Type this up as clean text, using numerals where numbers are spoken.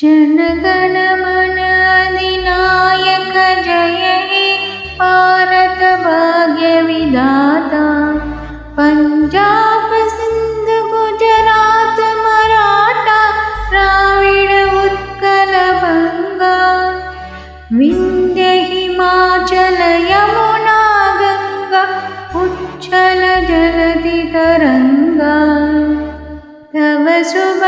जनगण मन अधिनायक जय हे भारत भाग्य विधाता। पंजाब सिंध गुजरात मराठा द्राविड उत्कल बंगा। विंध्य हिमाचल यमुना गंगा उच्छल जलधि तरंगा। तव शुभ